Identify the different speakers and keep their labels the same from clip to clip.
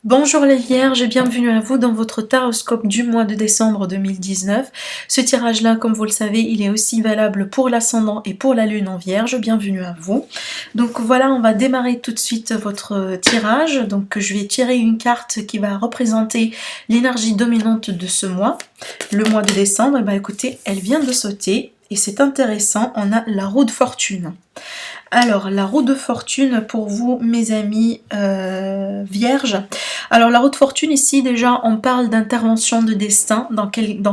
Speaker 1: Bonjour les Vierges et bienvenue à vous dans votre taroscope du mois de décembre 2019. Ce tirage-là, comme vous le savez, il est aussi valable pour l'ascendant et pour la lune en Vierge. Bienvenue à vous. Donc voilà, on va démarrer tout de suite votre tirage. Donc je vais tirer une carte qui va représenter l'énergie dominante de ce mois, le mois de décembre. Et bah écoutez, elle vient de sauter et c'est intéressant. On a la roue de fortune. Alors, la roue de fortune pour vous, mes amis vierges. Alors, la roue de fortune, ici, déjà, on parle d'intervention de destin dans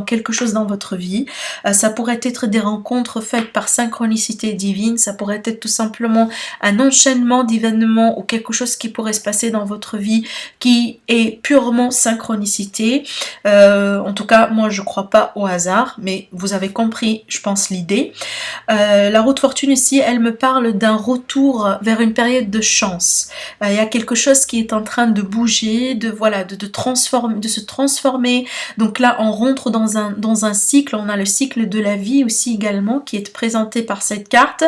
Speaker 1: quelque chose dans votre vie. Ça pourrait être des rencontres faites par synchronicité divine. Ça pourrait être tout simplement un enchaînement d'événements ou quelque chose qui pourrait se passer dans votre vie qui est purement synchronicité. En tout cas, moi, je ne crois pas au hasard, mais vous avez compris, je pense, l'idée. La roue de fortune ici, elle me parle d'un retour vers une période de chance. Il y a quelque chose qui est en train de bouger, de se transformer. Donc là, on rentre dans un cycle. On a le cycle de la vie aussi également qui est présenté par cette carte.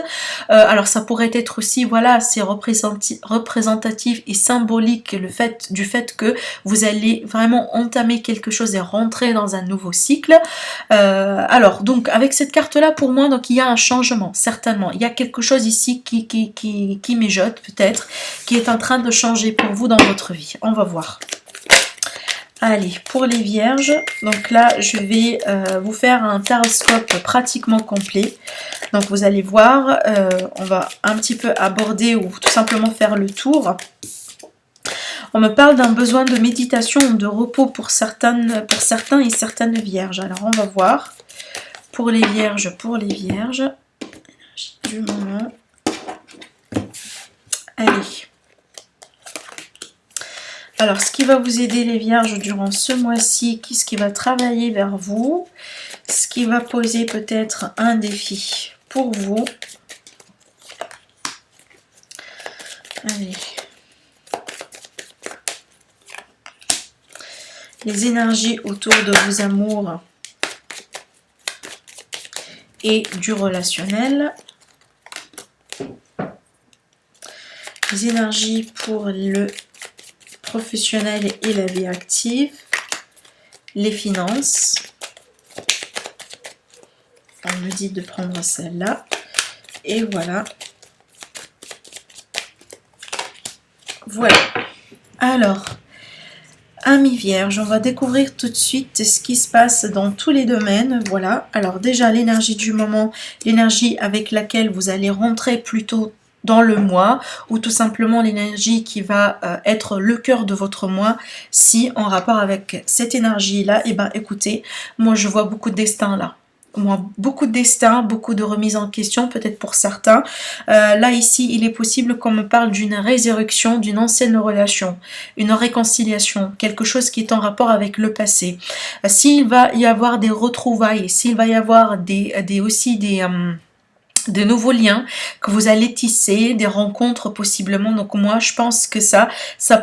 Speaker 1: Alors ça pourrait être aussi, voilà, c'est représentatif et symbolique du fait que vous allez vraiment entamer quelque chose et rentrer dans un nouveau cycle. Alors donc avec cette carte là pour moi, donc il y a un changement, certainement il y a quelque chose ici qui mijote peut-être, qui est en train de changer pour vous dans votre vie. On va voir. Allez, pour les vierges, donc là je vais vous faire un taroscope pratiquement complet. Donc vous allez voir, on va un petit peu aborder ou tout simplement faire le tour. On me parle d'un besoin de méditation ou de repos pour certains et certaines vierges. Alors on va voir. Pour les vierges, du moment. Allez. Alors, ce qui va vous aider les vierges durant ce mois-ci, ce qui va travailler vers vous, ce qui va poser peut-être un défi pour vous. Allez. Les énergies autour de vos amours et du relationnel. Les énergies pour le professionnel et la vie active. Les finances. On me dit de prendre celle-là. Et voilà. Voilà. Alors, amis vierges, on va découvrir tout de suite ce qui se passe dans tous les domaines. Voilà. Alors déjà, l'énergie du moment, l'énergie avec laquelle vous allez rentrer plutôt dans le mois, ou tout simplement l'énergie qui va être le cœur de votre mois, si en rapport avec cette énergie-là, et ben écoutez, moi je vois beaucoup de destin là. Moi, beaucoup de destin, beaucoup de remise en question, peut-être pour certains. Là, ici, il est possible qu'on me parle d'une résurrection d'une ancienne relation, une réconciliation, quelque chose qui est en rapport avec le passé. S'il va y avoir des retrouvailles, s'il va y avoir aussi de nouveaux liens que vous allez tisser, des rencontres possiblement. Donc moi je pense que ça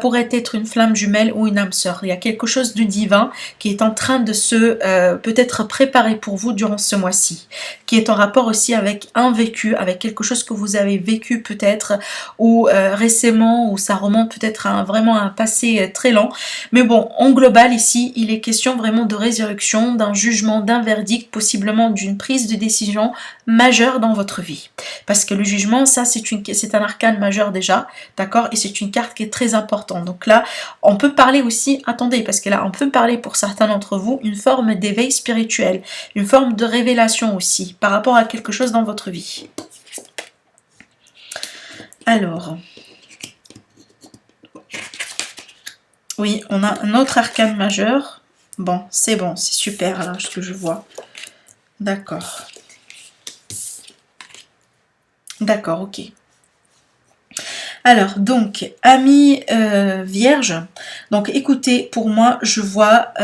Speaker 1: pourrait être une flamme jumelle ou une âme sœur. Il y a quelque chose de divin qui est en train de se peut-être préparer pour vous durant ce mois-ci, qui est en rapport aussi avec un vécu, avec quelque chose que vous avez vécu peut-être ou récemment, ou ça remonte peut-être à vraiment un passé très lent. Mais bon, en global ici il est question vraiment de résurrection, d'un jugement, d'un verdict, possiblement d'une prise de décision majeure dans votre vie, parce que le jugement, ça c'est un arcane majeur déjà, d'accord, et c'est une carte qui est très importante. Donc là on peut parler aussi, attendez, parce que là on peut parler pour certains d'entre vous une forme d'éveil spirituel, une forme de révélation aussi par rapport à quelque chose dans votre vie. Alors oui, on a un autre arcane majeur. Bon, c'est super là ce que je vois. D'accord. D'accord, ok. Alors, donc, amis vierges, donc écoutez, pour moi, je vois,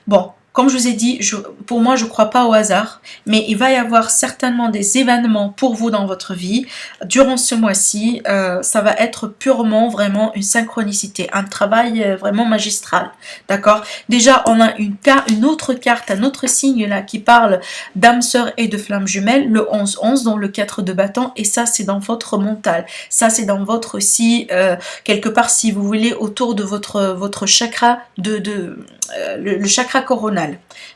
Speaker 1: bon, comme je vous ai dit, pour moi, je ne crois pas au hasard, mais il va y avoir certainement des événements pour vous dans votre vie. Durant ce mois-ci, ça va être purement, vraiment une synchronicité, un travail vraiment magistral. D'accord? Déjà, on a une autre carte, un autre signe là qui parle d'âme sœur et de flamme jumelle, le 11-11, dans le 4 de bâton, et ça, c'est dans votre mental. Ça, c'est dans votre aussi, quelque part, si vous voulez, autour de votre chakra, le chakra coronal.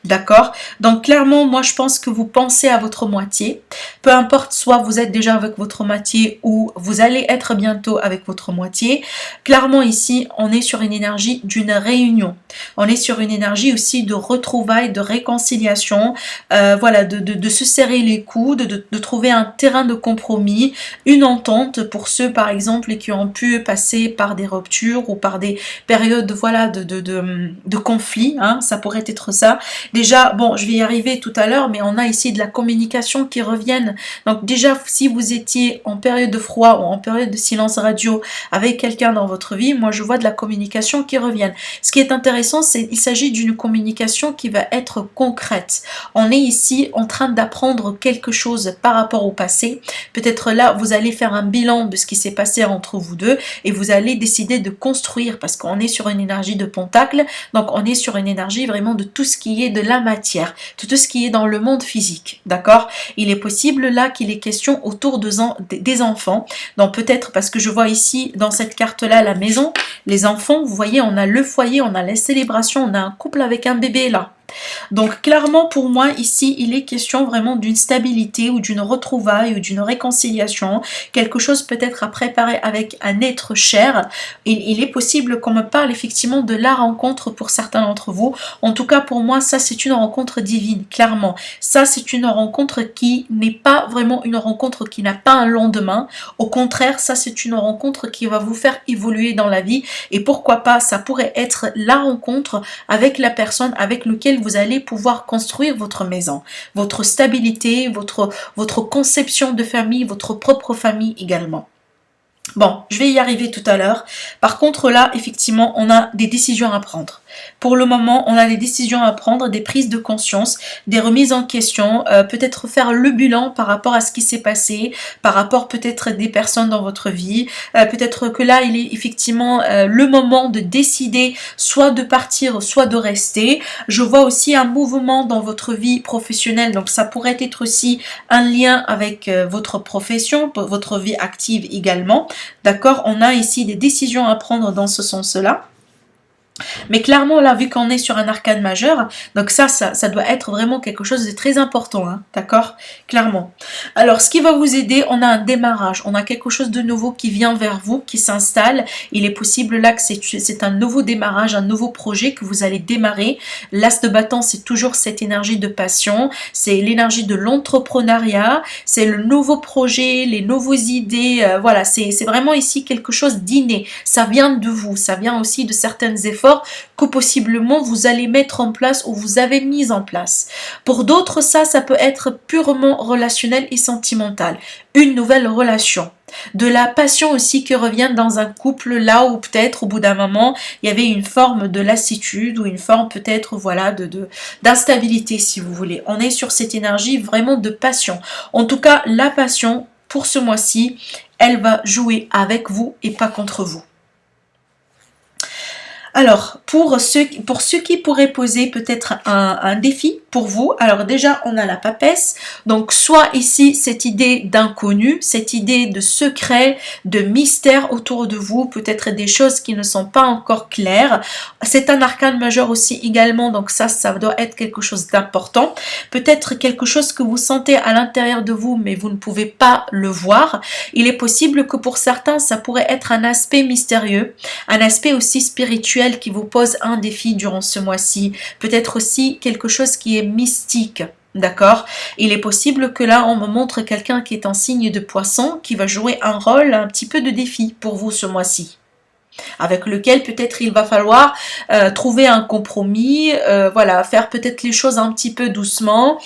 Speaker 1: D'accord? Donc clairement, moi je pense que vous pensez à votre moitié. Peu importe, soit vous êtes déjà avec votre moitié ou vous allez être bientôt avec votre moitié. Clairement ici, on est sur une énergie d'une réunion. On est sur une énergie aussi de retrouvailles, de réconciliation. Voilà, de se serrer les coudes, de trouver un terrain de compromis, une entente pour ceux par exemple qui ont pu passer par des ruptures ou par des périodes voilà, de conflit. Hein, ça pourrait être ça. Déjà, bon, je vais y arriver tout à l'heure, mais on a ici de la communication qui revienne. Donc déjà, si vous étiez en période de froid ou en période de silence radio avec quelqu'un dans votre vie, moi je vois de la communication qui revienne. Ce qui est intéressant, c'est qu'il s'agit d'une communication qui va être concrète. On est ici en train d'apprendre quelque chose par rapport au passé. Peut-être là, vous allez faire un bilan de ce qui s'est passé entre vous deux et vous allez décider de construire parce qu'on est sur une énergie de pentacle, donc on est sur une énergie vraiment de tout ce qui est de la matière, de tout ce qui est dans le monde physique, d'accord? Il est possible là qu'il est question autour des enfants, donc peut-être parce que je vois ici dans cette carte-là la maison, les enfants, vous voyez, on a le foyer, on a les célébrations, on a un couple avec un bébé là. Donc clairement pour moi ici il est question vraiment d'une stabilité ou d'une retrouvaille ou d'une réconciliation, quelque chose peut-être à préparer avec un être cher. Il est possible qu'on me parle effectivement de la rencontre pour certains d'entre vous. En tout cas pour moi ça c'est une rencontre divine, clairement. Ça c'est une rencontre qui n'est pas vraiment une rencontre qui n'a pas un lendemain. Au contraire ça c'est une rencontre qui va vous faire évoluer dans la vie et pourquoi pas ça pourrait être la rencontre avec la personne avec laquelle vous allez pouvoir construire votre maison, votre stabilité, votre conception de famille, votre propre famille également. Bon, je vais y arriver tout à l'heure. Par contre, là, effectivement, on a des décisions à prendre. Pour le moment, on a des décisions à prendre, des prises de conscience, des remises en question, peut-être faire le bilan par rapport à ce qui s'est passé, par rapport peut-être des personnes dans votre vie. Peut-être que là, il est effectivement le moment de décider soit de partir, soit de rester. Je vois aussi un mouvement dans votre vie professionnelle, donc ça pourrait être aussi un lien avec votre profession, votre vie active également. D'accord, on a ici des décisions à prendre dans ce sens-là. Mais clairement, là, vu qu'on est sur un arcane majeur, donc ça doit être vraiment quelque chose de très important, hein, d'accord? Clairement. Alors, ce qui va vous aider, on a un démarrage, on a quelque chose de nouveau qui vient vers vous, qui s'installe. Il est possible là que c'est un nouveau démarrage, un nouveau projet que vous allez démarrer. L'as de bâton, c'est toujours cette énergie de passion, c'est l'énergie de l'entrepreneuriat, c'est le nouveau projet, les nouvelles idées, voilà, c'est vraiment ici quelque chose d'inné. Ça vient de vous, ça vient aussi de certains efforts que possiblement vous allez mettre en place ou vous avez mis en place. Pour d'autres, ça peut être purement relationnel et sentimental. Une nouvelle relation. De la passion aussi qui revient dans un couple là où peut-être au bout d'un moment il y avait une forme de lassitude ou une forme peut-être voilà d'instabilité si vous voulez. On est sur cette énergie vraiment de passion. En tout cas, la passion pour ce mois-ci, elle va jouer avec vous et pas contre vous. Alors, pour ceux qui pourraient poser peut-être un défi pour vous, alors déjà, on a la papesse. Donc, soit ici, cette idée d'inconnu, cette idée de secret, de mystère autour de vous, peut-être des choses qui ne sont pas encore claires. C'est un arcane majeur aussi également, donc ça doit être quelque chose d'important. Peut-être quelque chose que vous sentez à l'intérieur de vous, mais vous ne pouvez pas le voir. Il est possible que pour certains, ça pourrait être un aspect mystérieux, un aspect aussi spirituel qui vous pose un défi durant ce mois-ci, peut-être aussi quelque chose qui est mystique. D'accord? Il est possible que là, on me montre quelqu'un qui est en signe de poisson, qui va jouer un rôle un petit peu de défi pour vous ce mois-ci, avec lequel peut-être il va falloir trouver un compromis, voilà, faire peut-être les choses un petit peu doucement,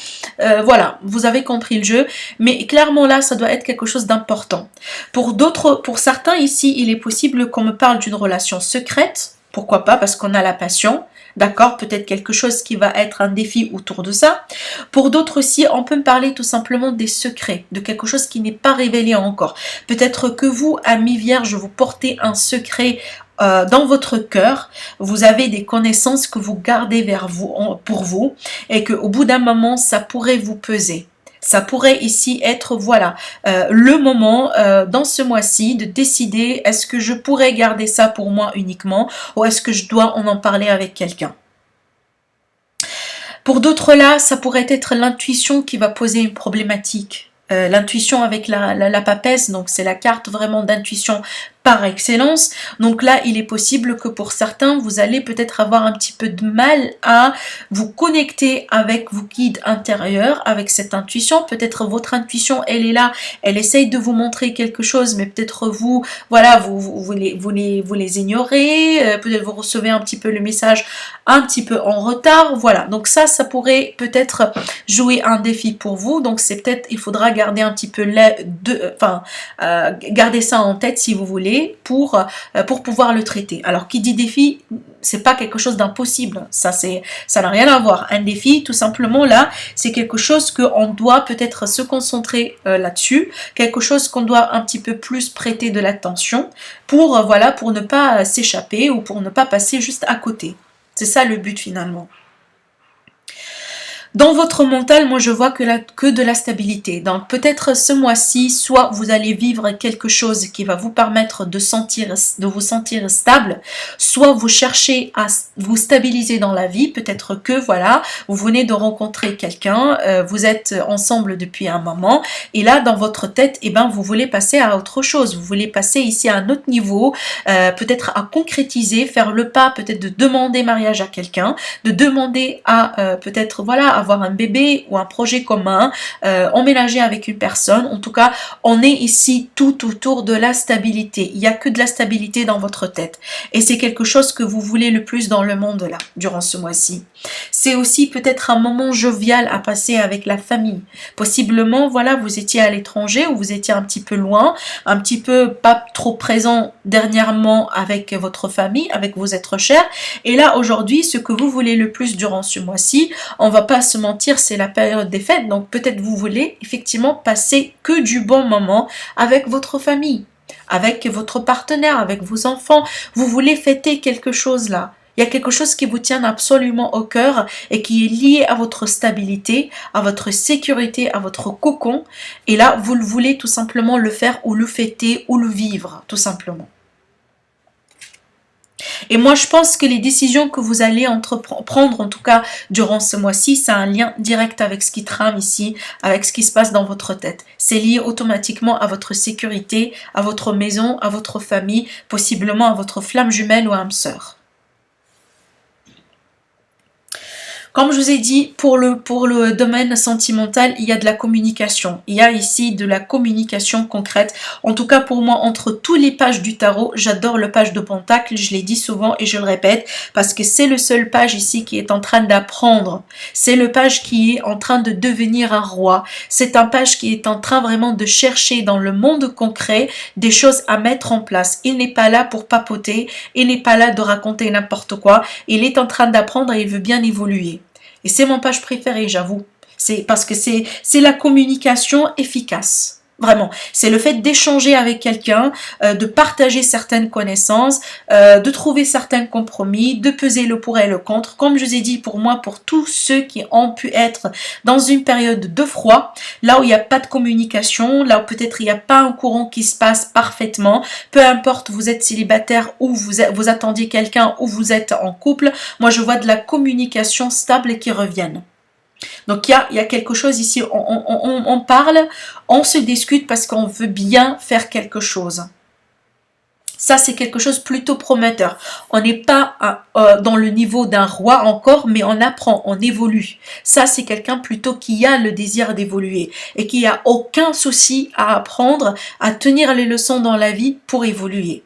Speaker 1: voilà, vous avez compris le jeu, mais clairement là, ça doit être quelque chose d'important. Pour certains ici, il est possible qu'on me parle d'une relation secrète. Pourquoi pas? Parce qu'on a la passion, D'accord, peut-être quelque chose qui va être un défi autour de ça. Pour d'autres aussi, on peut me parler tout simplement des secrets, de quelque chose qui n'est pas révélé encore. Peut-être que vous, amis vierges, vous portez un secret dans votre cœur, vous avez des connaissances que vous gardez vers vous, pour vous, et qu'au bout d'un moment, ça pourrait vous peser. Ça pourrait ici être, voilà, le moment dans ce mois-ci de décider est-ce que je pourrais garder ça pour moi uniquement ou est-ce que je dois en parler avec quelqu'un. Pour d'autres là, ça pourrait être l'intuition qui va poser une problématique. L'intuition avec la papesse, donc c'est la carte vraiment d'intuition par excellence. Donc là, il est possible que pour certains, vous allez peut-être avoir un petit peu de mal à vous connecter avec vos guides intérieurs, avec cette intuition. Peut-être votre intuition, elle est là, elle essaye de vous montrer quelque chose, mais peut-être vous, voilà, vous les ignorez, peut-être vous recevez un petit peu le message un petit peu en retard, voilà. Donc ça pourrait peut-être jouer un défi pour vous. Donc c'est peut-être, il faudra garder un petit peu, garder ça en tête si vous voulez, pour pouvoir le traiter. Alors qui dit défi, c'est pas quelque chose d'impossible, ça n'a rien à voir. Un défi, tout simplement là, c'est quelque chose qu'on doit peut-être se concentrer là-dessus, quelque chose qu'on doit un petit peu plus prêter de l'attention pour voilà, pour ne pas s'échapper ou pour ne pas passer juste à côté. C'est ça le but finalement. Dans votre mental, moi je vois que de la stabilité. Donc peut-être ce mois-ci, soit vous allez vivre quelque chose qui va vous permettre de vous sentir stable, soit vous cherchez à vous stabiliser dans la vie. Peut-être que voilà, vous venez de rencontrer quelqu'un, vous êtes ensemble depuis un moment, et là dans votre tête, eh ben, vous voulez passer à autre chose. Vous voulez passer ici à un autre niveau, peut-être à concrétiser, faire le pas, peut-être de demander mariage à quelqu'un, de demander à peut-être voilà, avoir un bébé ou un projet commun, emménager avec une personne. En tout cas, on est ici tout autour de la stabilité. Il n'y a que de la stabilité dans votre tête. Et c'est quelque chose que vous voulez le plus dans le monde là, durant ce mois-ci. C'est aussi peut-être un moment jovial à passer avec la famille. Possiblement, voilà, vous étiez à l'étranger ou vous étiez un petit peu loin, un petit peu pas trop présent dernièrement avec votre famille, avec vos êtres chers. Et là, aujourd'hui, ce que vous voulez le plus durant ce mois-ci, on va pas se mentir, c'est la période des fêtes. Donc peut-être vous voulez effectivement passer que du bon moment avec votre famille, avec votre partenaire, avec vos enfants. Vous voulez fêter quelque chose là. Il y a quelque chose qui vous tient absolument au cœur et qui est lié à votre stabilité, à votre sécurité, à votre cocon. Et là, vous le voulez tout simplement le faire ou le fêter ou le vivre, tout simplement. Et moi, je pense que les décisions que vous allez prendre, en tout cas durant ce mois-ci, ça a un lien direct avec ce qui trame ici, avec ce qui se passe dans votre tête. C'est lié automatiquement à votre sécurité, à votre maison, à votre famille, possiblement à votre flamme jumelle ou âme sœur. Comme je vous ai dit, pour le domaine sentimental, il y a de la communication. Il y a ici de la communication concrète. En tout cas, pour moi, entre tous les pages du tarot, j'adore le page de Pentacle. Je l'ai dit souvent et je le répète parce que c'est le seul page ici qui est en train d'apprendre. C'est le page qui est en train de devenir un roi. C'est un page qui est en train vraiment de chercher dans le monde concret des choses à mettre en place. Il n'est pas là pour papoter. Il n'est pas là de raconter n'importe quoi. Il est en train d'apprendre et il veut bien évoluer. Et c'est mon page préférée, j'avoue. C'est parce que c'est la communication efficace. Vraiment. C'est le fait d'échanger avec quelqu'un, de partager certaines connaissances, de trouver certains compromis, de peser le pour et le contre. Comme je vous ai dit, pour moi, pour tous ceux qui ont pu être dans une période de froid, là où il n'y a pas de communication, là où peut-être il n'y a pas un courant qui se passe parfaitement, peu importe, vous êtes célibataire ou vous attendiez quelqu'un ou vous êtes en couple, moi je vois de la communication stable et qui revienne. Donc il y a quelque chose ici, on parle, on se discute parce qu'on veut bien faire quelque chose. Ça, c'est quelque chose plutôt prometteur. On n'est pas dans le niveau d'un roi encore, mais on apprend, on évolue. Ça, c'est quelqu'un plutôt qui a le désir d'évoluer et qui a aucun souci à apprendre, à tenir les leçons dans la vie pour évoluer.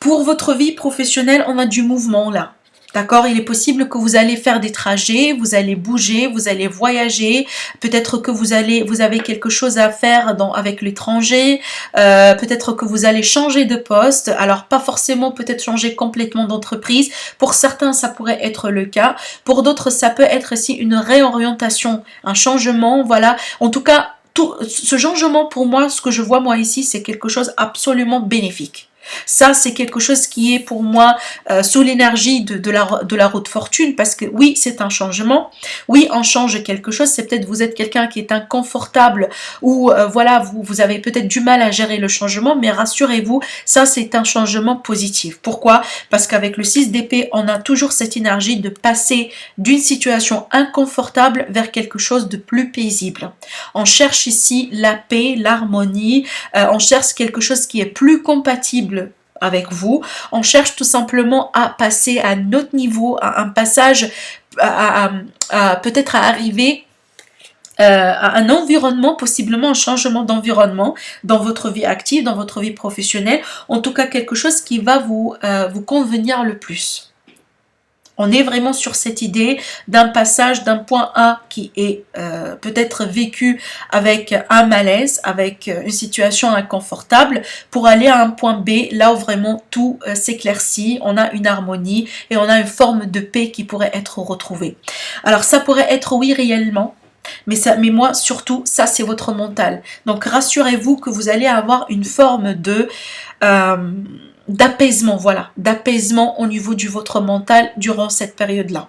Speaker 1: Pour votre vie professionnelle, on a du mouvement là. D'accord? Il est possible que vous allez faire des trajets, vous allez bouger, vous allez voyager, peut-être que vous avez quelque chose à faire avec l'étranger, peut-être que vous allez changer de poste, alors pas forcément peut-être changer complètement d'entreprise, pour certains ça pourrait être le cas, pour d'autres ça peut être aussi une réorientation, un changement, voilà. En tout cas, tout ce changement pour moi, ce que je vois moi ici, c'est quelque chose absolument bénéfique. Ça, c'est quelque chose qui est pour moi sous l'énergie de la roue de fortune, parce que oui, c'est un changement. Oui, on change quelque chose. C'est peut-être vous êtes quelqu'un qui est inconfortable ou voilà, vous avez peut-être du mal à gérer le changement, mais rassurez-vous, ça, c'est un changement positif. Pourquoi? Parce qu'avec le 6 d'épée, on a toujours cette énergie de passer d'une situation inconfortable vers quelque chose de plus paisible. On cherche ici la paix, l'harmonie, on cherche quelque chose qui est plus compatible avec vous, on cherche tout simplement à passer à un autre niveau, à un passage, peut-être à arriver à un environnement, possiblement un changement d'environnement dans votre vie active, dans votre vie professionnelle, en tout cas quelque chose qui va vous convenir le plus. On est vraiment sur cette idée d'un passage d'un point A qui est peut-être vécu avec un malaise, avec une situation inconfortable, pour aller à un point B, là où vraiment tout s'éclaircit, on a une harmonie et on a une forme de paix qui pourrait être retrouvée. Alors ça pourrait être oui réellement, mais moi surtout, ça c'est votre mental. Donc rassurez-vous que vous allez avoir une forme de... d'apaisement, voilà, d'apaisement au niveau de votre mental durant cette période-là.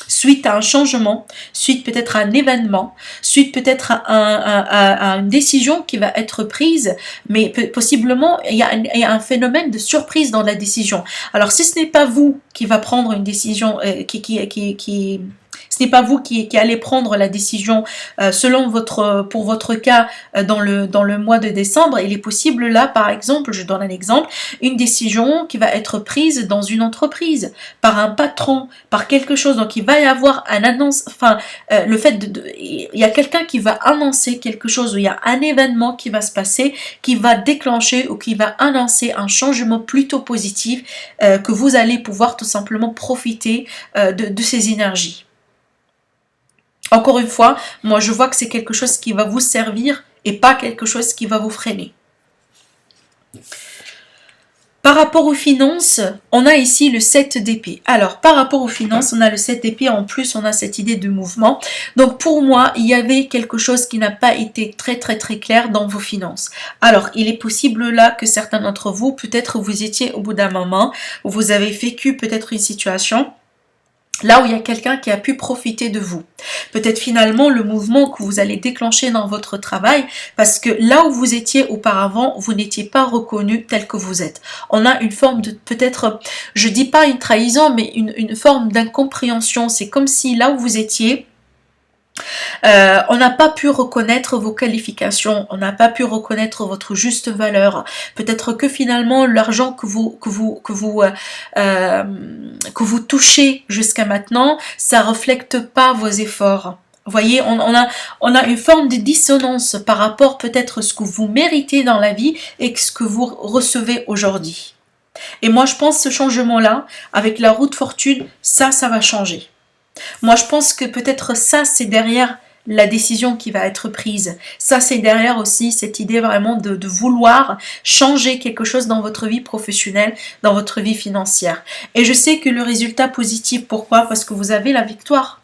Speaker 1: Suite à un changement, suite peut-être à un événement, suite peut-être à une décision qui va être prise, mais possiblement il y a un phénomène de surprise dans la décision. Alors si ce n'est pas vous qui va prendre une décision ce n'est pas vous qui allez prendre la décision pour votre cas dans le mois de décembre. Il est possible là, par exemple, je donne un exemple, une décision qui va être prise dans une entreprise, par un patron, par quelque chose. Donc il va y avoir un annonce, le fait il y a quelqu'un qui va annoncer quelque chose, ou il y a un événement qui va se passer, qui va déclencher ou qui va annoncer un changement plutôt positif, que vous allez pouvoir tout simplement profiter de ces énergies. Encore une fois, moi je vois que c'est quelque chose qui va vous servir et pas quelque chose qui va vous freiner. Par rapport aux finances, on a ici le 7 d'épée. Alors, par rapport aux finances, on a le 7 d'épée. En plus, on a cette idée de mouvement. Donc, pour moi, il y avait quelque chose qui n'a pas été très clair dans vos finances. Alors, il est possible là que certains d'entre vous, peut-être vous étiez au bout d'un moment, où vous avez vécu peut-être une situation là où il y a quelqu'un qui a pu profiter de vous. Peut-être finalement le mouvement que vous allez déclencher dans votre travail, parce que là où vous étiez auparavant, vous n'étiez pas reconnu tel que vous êtes. On a une forme de, peut-être, je dis pas une trahison, mais une forme d'incompréhension. C'est comme si là où vous étiez, on n'a pas pu reconnaître vos qualifications, on n'a pas pu reconnaître votre juste valeur. Peut-être que finalement l'argent que vous touchez jusqu'à maintenant, ça reflète pas vos efforts. Vous voyez, on a une forme de dissonance par rapport peut-être à ce que vous méritez dans la vie et ce que vous recevez aujourd'hui. Et moi je pense que ce changement-là, avec la roue de fortune, ça va changer. Moi, je pense que peut-être ça, c'est derrière la décision qui va être prise. Ça, c'est derrière aussi cette idée vraiment de vouloir changer quelque chose dans votre vie professionnelle, dans votre vie financière. Et je sais que le résultat positif, pourquoi? Parce que vous avez la victoire.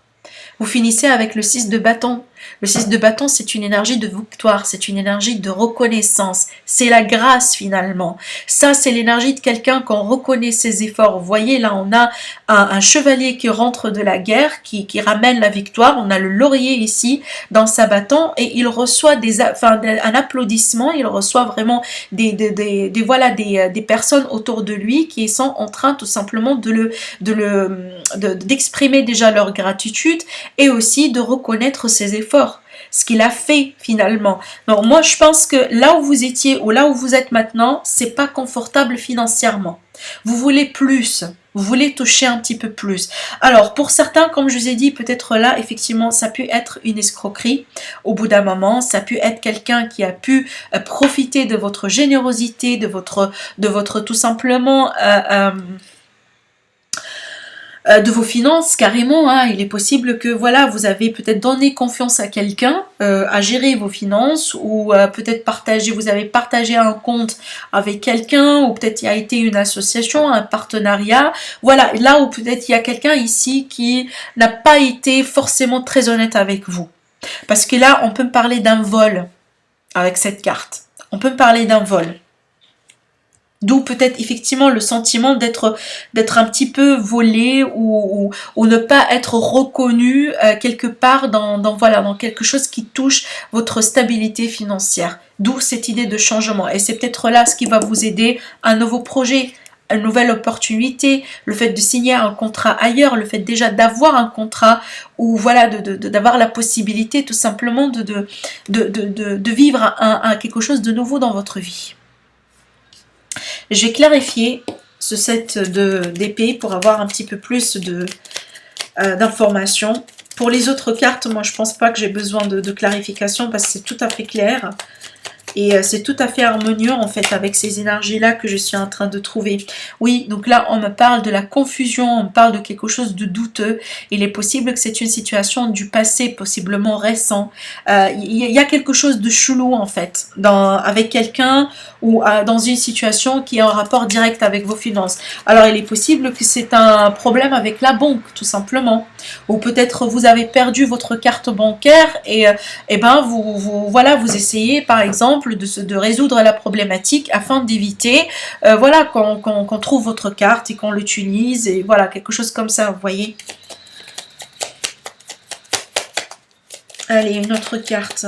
Speaker 1: Vous finissez avec le 6 de bâton. Le 6 de bâton, c'est une énergie de victoire, c'est une énergie de reconnaissance, c'est la grâce finalement. Ça, c'est l'énergie de quelqu'un qu'on reconnaît ses efforts. Vous voyez, là, on a un chevalier qui rentre de la guerre, qui ramène la victoire. On a le laurier ici dans sa bâton et il reçoit un applaudissement, il reçoit vraiment des personnes autour de lui qui sont en train tout simplement d'exprimer déjà leur gratitude et aussi de reconnaître ses efforts, ce qu'il a fait finalement. Donc moi je pense que là où vous étiez ou là où vous êtes maintenant, c'est pas confortable financièrement. Vous voulez plus, vous voulez toucher un petit peu plus. Alors pour certains, comme je vous ai dit, peut-être là effectivement ça peut être une escroquerie au bout d'un moment, ça peut être quelqu'un qui a pu profiter de votre générosité, de votre tout simplement de vos finances carrément, hein. Il est possible que voilà, vous avez peut-être donné confiance à quelqu'un à gérer vos finances, ou peut-être vous avez partagé un compte avec quelqu'un, ou peut-être il y a été une association, un partenariat, voilà, là où peut-être il y a quelqu'un ici qui n'a pas été forcément très honnête avec vous. Parce que là, on peut me parler d'un vol avec cette carte. On peut me parler d'un vol. D'où peut-être effectivement le sentiment d'être un petit peu volé, ou ne pas être reconnu quelque part voilà, dans quelque chose qui touche votre stabilité financière. D'où cette idée de changement. Et c'est peut-être là ce qui va vous aider, un nouveau projet, une nouvelle opportunité, le fait de signer un contrat ailleurs, le fait déjà d'avoir un contrat, ou voilà, d'avoir la possibilité tout simplement de vivre quelque chose de nouveau dans votre vie. Je vais clarifier ce set d'épée pour avoir un petit peu plus d'informations. Pour les autres cartes, moi je pense pas que j'ai besoin de clarification, parce que c'est tout à fait clair. Et c'est tout à fait harmonieux en fait avec ces énergies-là que je suis en train de trouver. Oui, donc là on me parle de la confusion, on me parle de quelque chose de douteux. Il est possible que c'est une situation du passé, possiblement récent. Il y a quelque chose de chelou en fait, avec quelqu'un, ou dans une situation qui est en rapport direct avec vos finances. Alors il est possible que c'est un problème avec la banque, tout simplement. Ou peut-être vous avez perdu votre carte bancaire, et ben voilà, vous essayez par exemple de résoudre la problématique afin d'éviter voilà, qu'on trouve votre carte et qu'on l'utilise, et voilà, quelque chose comme ça, vous voyez. Allez, une autre carte.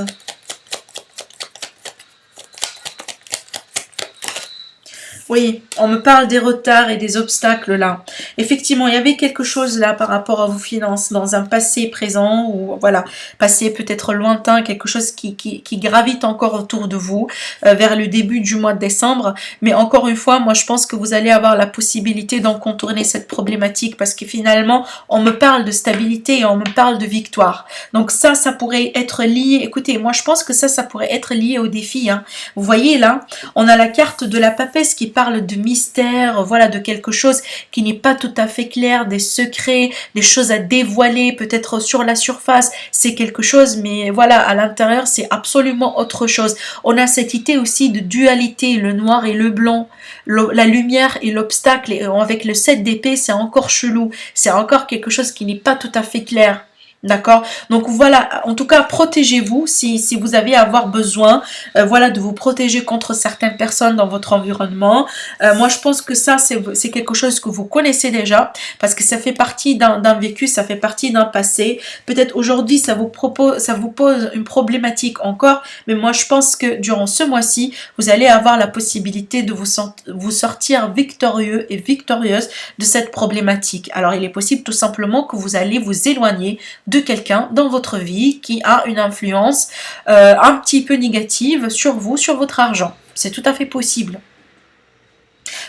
Speaker 1: Oui, on me parle des retards et des obstacles là. Effectivement, il y avait quelque chose là par rapport à vos finances, dans un passé présent, ou voilà, passé peut-être lointain, quelque chose qui gravite encore autour de vous, vers le début du mois de décembre. Mais encore une fois, moi je pense que vous allez avoir la possibilité d'en contourner cette problématique, parce que finalement, on me parle de stabilité et on me parle de victoire. Donc ça pourrait être lié, écoutez, moi je pense que ça pourrait être lié au défi, hein. Vous voyez là, on a la carte de la papesse qui parle de mystère, voilà, de quelque chose qui n'est pas tout à fait clair, des secrets, des choses à dévoiler, peut-être sur la surface, c'est quelque chose, mais voilà, à l'intérieur, c'est absolument autre chose. On a cette idée aussi de dualité, le noir et le blanc, la lumière et l'obstacle, et avec le 7 d'épée, c'est encore chelou, c'est encore quelque chose qui n'est pas tout à fait clair. D'accord, donc voilà, en tout cas protégez-vous si vous avez à avoir besoin, voilà, de vous protéger contre certaines personnes dans votre environnement. Moi je pense que ça c'est quelque chose que vous connaissez déjà, parce que ça fait partie d'un vécu, ça fait partie d'un passé. Peut-être aujourd'hui ça vous pose une problématique encore, mais moi je pense que durant ce mois-ci vous allez avoir la possibilité de vous sortir victorieux et victorieuse de cette problématique. Alors il est possible tout simplement que vous allez vous éloigner de quelqu'un dans votre vie qui a une influence un petit peu négative sur vous, sur votre argent. C'est tout à fait possible.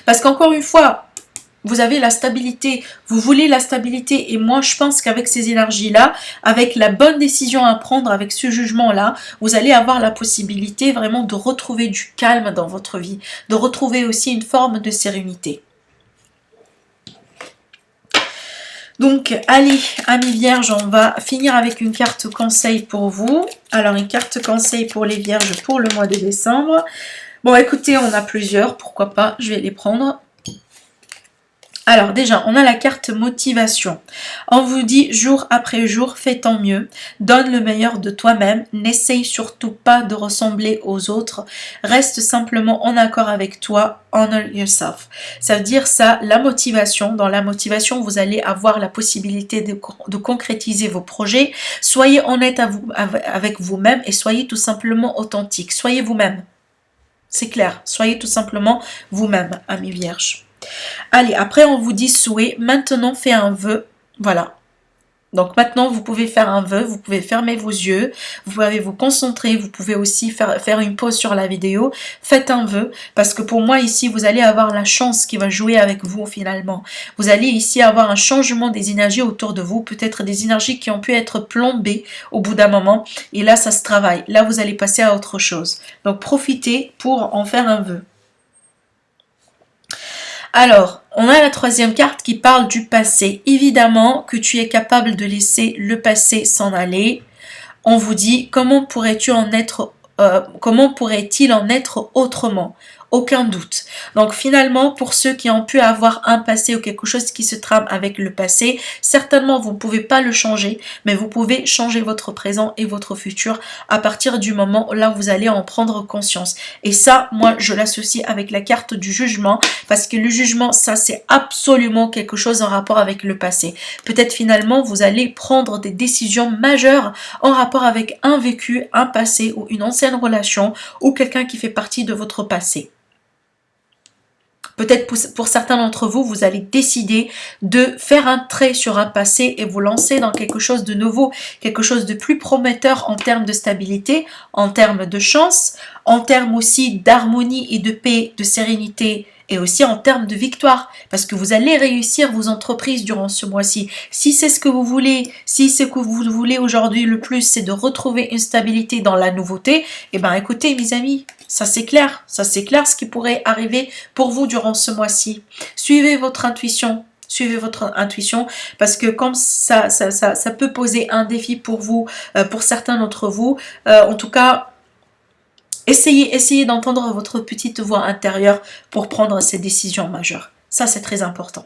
Speaker 1: Parce qu'encore une fois, vous avez la stabilité, vous voulez la stabilité, et moi je pense qu'avec ces énergies-là, avec la bonne décision à prendre, avec ce jugement-là, vous allez avoir la possibilité vraiment de retrouver du calme dans votre vie, de retrouver aussi une forme de sérénité. Donc, allez, amis vierges, on va finir avec une carte conseil pour vous. Alors, une carte conseil pour les vierges pour le mois de décembre. Bon, écoutez, on a plusieurs, pourquoi pas, je vais les prendre. Alors déjà, on a la carte motivation. On vous dit jour après jour, fais ton mieux, donne le meilleur de toi-même, n'essaye surtout pas de ressembler aux autres, reste simplement en accord avec toi, honor yourself. Ça veut dire ça, la motivation. Dans la motivation, vous allez avoir la possibilité de concrétiser vos projets. Soyez honnête avec vous-même et soyez tout simplement authentique. Soyez vous-même. C'est clair, soyez tout simplement vous-même, amis vierges. Allez, après on vous dit souhait, maintenant fais un vœu, voilà. Donc maintenant vous pouvez faire un vœu, vous pouvez fermer vos yeux, vous pouvez vous concentrer, vous pouvez aussi faire une pause sur la vidéo, faites un vœu, parce que pour moi ici vous allez avoir la chance qui va jouer avec vous finalement. Vous allez ici avoir un changement des énergies autour de vous, peut-être des énergies qui ont pu être plombées au bout d'un moment, et là ça se travaille, là vous allez passer à autre chose. Donc profitez pour en faire un vœu. Alors, On a la troisième carte qui parle du passé. Évidemment que tu es capable de laisser le passé s'en aller. On vous dit comment pourrais-tu en être, comment pourrait-il en être autrement? Aucun doute. Donc finalement, pour ceux qui ont pu avoir un passé ou quelque chose qui se trame avec le passé, certainement vous ne pouvez pas le changer, mais vous pouvez changer votre présent et votre futur à partir du moment où là vous allez en prendre conscience. Et ça, moi, je l'associe avec la carte du jugement, parce que le jugement, ça c'est absolument quelque chose en rapport avec le passé. Peut-être finalement, vous allez prendre des décisions majeures en rapport avec un vécu, un passé ou une ancienne relation ou quelqu'un qui fait partie de votre passé. Peut-être pour certains d'entre vous, vous allez décider de faire un trait sur un passé et vous lancer dans quelque chose de nouveau, quelque chose de plus prometteur en termes de stabilité, en termes de chance, en termes aussi d'harmonie et de paix, de sérénité et aussi en termes de victoire, parce que vous allez réussir vos entreprises durant ce mois-ci. Si c'est ce que vous voulez, si ce que vous voulez aujourd'hui le plus, c'est de retrouver une stabilité dans la nouveauté, eh bien écoutez mes amis, ça c'est clair ce qui pourrait arriver pour vous durant ce mois-ci. Suivez votre intuition, parce que comme ça peut poser un défi pour vous, pour certains d'entre vous, en tout cas, essayez d'entendre votre petite voix intérieure pour prendre ces décisions majeures. Ça, c'est très important.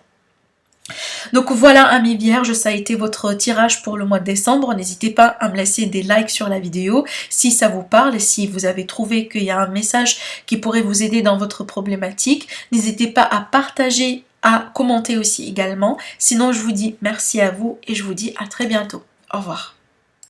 Speaker 1: Donc voilà, amis vierges, ça a été votre tirage pour le mois de décembre. N'hésitez pas à me laisser des likes sur la vidéo si ça vous parle et si vous avez trouvé qu'il y a un message qui pourrait vous aider dans votre problématique. N'hésitez pas à partager, à commenter aussi également. Sinon, je vous dis merci à vous et je vous dis à très bientôt. Au revoir.